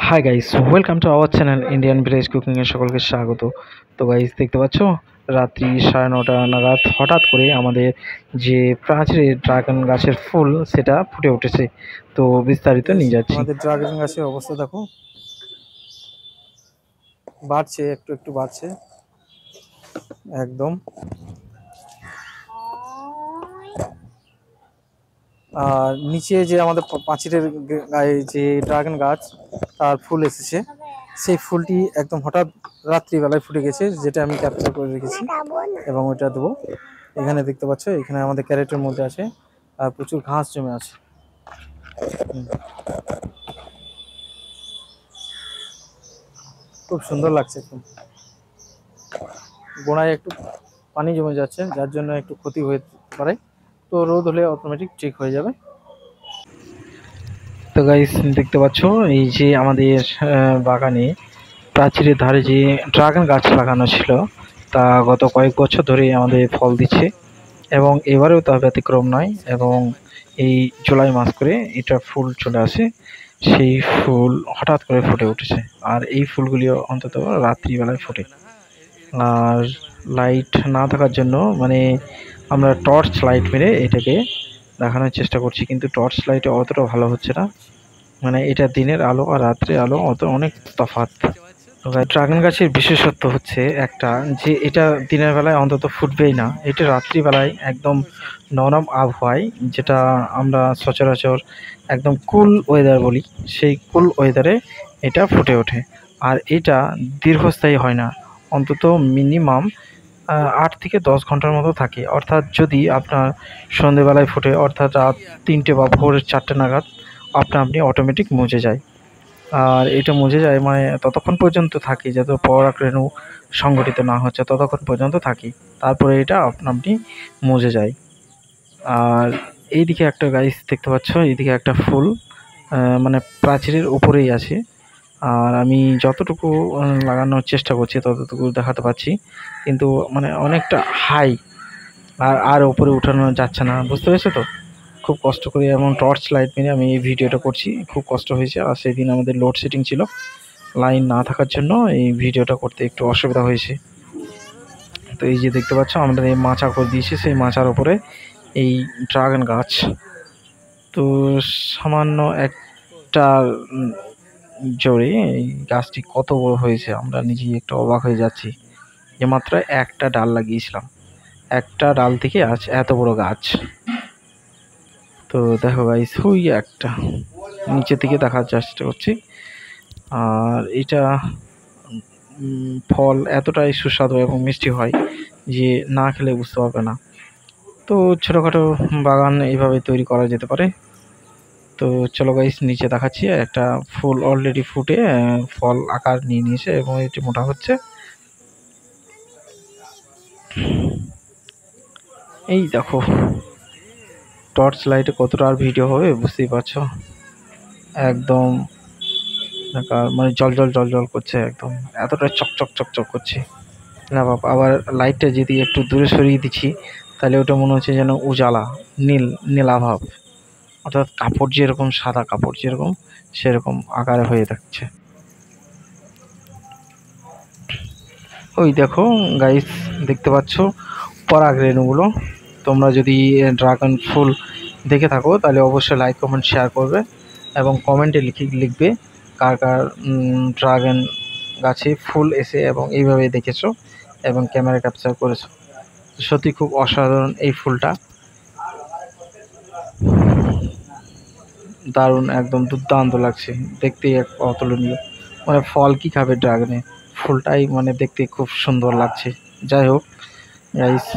Hi guys, welcome to our channel Indian village cooking এর সকলকে স্বাগত। তো গাইস দেখতে পাচ্ছ, রাত্রি 9:30 নাগাদ হঠাৎ করে আমাদের যে প্রাচীরে ড্রাগন গাছের ফুল সেটা ফুটে উঠেছে। তো বিস্তারিত নিয়ে যাচ্ছি। আমাদের ড্রাগন গাছের অবস্থা দেখো, বাড়ছে, একটু একটু বাড়ছে একদম। আর নিচে যে আমাদের পাঁচিলের গায়ে যে ড্রাগন গাছ, তার ফুল এসেছে। সেই ফুলটি একদম হঠাৎ রাত্রিবেলায় ফুটে গেছে, যেটা আমি ক্যাপচার করে রেখেছি এবং ওইটা দেবো। এখানে দেখতে পাচ্ছ, এখানে আমাদের ক্যারেটের মধ্যে আছে আর প্রচুর ঘাস জমে আছে। খুব সুন্দর লাগছে। গোড়ায় একটু পানি জমে যাচ্ছে, যার জন্য একটু ক্ষতি হতে পারে। তো রোদ হলে অটোমেটিক ঠিক হয়ে যাবে। তো গাইস দেখতে পাচ্ছ, এই যে আমাদের বাগানে প্রাচীরের ধারে যে ড্রাগন গাছ লাগানো ছিল, তা গত কয়েক বছর ধরে আমাদের ফল দিচ্ছে এবং এবারেও তা ব্যতিক্রম নয়। এবং এই জুলাই মাস করে এটা ফুল চলে আসে, সেই ফুল হঠাৎ করে ফুটে উঠেছে। আর এই ফুলগুলি অন্তত রাত্রিবেলায় ফোটে। আর লাইট না থাকার জন্য মানে আমরা টর্চ লাইট মেরে এটাকে দেখানোর চেষ্টা করছি, কিন্তু টর্চ লাইটে অতটা ভালো হচ্ছে না। মানে এটা দিনের আলো আর রাত্রের আলো অনেক তফাৎ। ড্রাগন গাছের বিশেষত্ব হচ্ছে একটা, যে এটা দিনের বেলায় অন্তত ফুটবেই না, এটা রাত্রিবেলায় একদম নরম আবহাওয়ায়, যেটা আমরা সচরাচর একদম কুল ওয়েদার বলি, সেই কুল ওয়েদারে এটা ফুটে ওঠে। আর এটা দীর্ঘস্থায়ী হয় না, অন্তত মিনিমাম 8 থেকে 10 ঘন্টার মতো থাকে। অর্থাৎ যদি আপনার সন্ধেবেলায় ফুটে, অর্থাৎ রাত 3টে বা ভোর 4টে নাগাদ আপনি অটোমেটিক মুজে যায়। আর এটা মুজে যায় মানে ততক্ষণ পর্যন্ত থাকে যত পরাগ রেণু সংগঠিত না হচ্ছে, ততক্ষণ পর্যন্ত থাকি। তারপরে এটা আপনি মুজে যায়। আর এইদিকে একটা গাইস দেখতে পাচ্ছ, এইদিকে একটা ফুল মানে প্রাচীরের উপরেই আছে। আর আমি যতটুকু লাগানোর চেষ্টা করছি ততটুকু দেখাতে পাচ্ছি, কিন্তু মানে অনেকটা হাই, আর উপরে উঠানো যাচ্ছে না, বুঝতে পেরেছো তো? খুব কষ্ট করে এবং টর্চ লাইট মেরে আমি এই ভিডিওটা করছি, খুব কষ্ট হয়েছে। আর সেদিন আমাদের লোডশেডিং ছিল, লাইন না থাকার জন্য এই ভিডিওটা করতে একটু অসুবিধা হয়েছে। তো এই যে দেখতে পাচ্ছ, আমাদের এই মাচা করে দিয়েছি, সেই মাচার উপরে এই ড্রাগন গাছ। তো সামান্য একটা জোরে এই গাছটি কত বড় হয়েছে আমরা নিজেই একটু অবাক হয়ে যাচ্ছি, যে মাত্র একটা ডাল লাগিয়েছিলাম, একটা ডাল থেকে আজ এত বড় গাছ। তো দেখো গাইস, ওই একটা নিচে থেকে দেখার চেষ্টা করছি। আর এটা ফল এতটাই সুস্বাদু এবং মিষ্টি হয় যে না খেলে বুঝতে পারবে না। তো ছোটোখাটো বাগান এইভাবে তৈরি করা যেতে পারে। তো চলো গাইস, নিচে দেখাচ্ছি একটা ফুল অলরেডি ফুটে ফল আকার নিয়ে নিয়েছে এবং এটি মোটা হচ্ছে। এই দেখো, টর্চ লাইটে কতটা আর ভিডিও হবে বুঝতেই পারছো। একদম মানে জল জল জল জল করছে, একদম এতটা চকচক চকচক করছে না বাবা। আবার লাইটটা যদি একটু দূরে সরিয়ে দিচ্ছি, তাহলে ওটা মনে হচ্ছে যেন উজালা, নীল নীলা ভাব, অর্থাৎ কাপড় যেরকম, সাদা কাপড় যেরকম, সেরকম আকারে হয়ে থাকছে। ওই দেখো গাইস, দেখতে পাচ্ছ পরাগ রেণুগুলো। তোমরা যদি ড্রাগন ফুল দেখে থাকো তাহলে অবশ্যই লাইক কমেন্ট শেয়ার করবে এবং কমেন্টে লিখবে কার কার ড্রাগন গাছে ফুল এসে এবং এইভাবে দেখেছো এবং ক্যামেরা ক্যাপচার করেছো। সত্যি খুব অসাধারণ এই ফুলটা, দারুণ, একদম দুর্দান্ত লাগছে দেখতে, এক অতুলনীয়। মানে ফল কি খাবে ড্রাগনে, ফুলটাই মানে দেখতে খুব সুন্দর লাগছে। যাই হোক গাইস,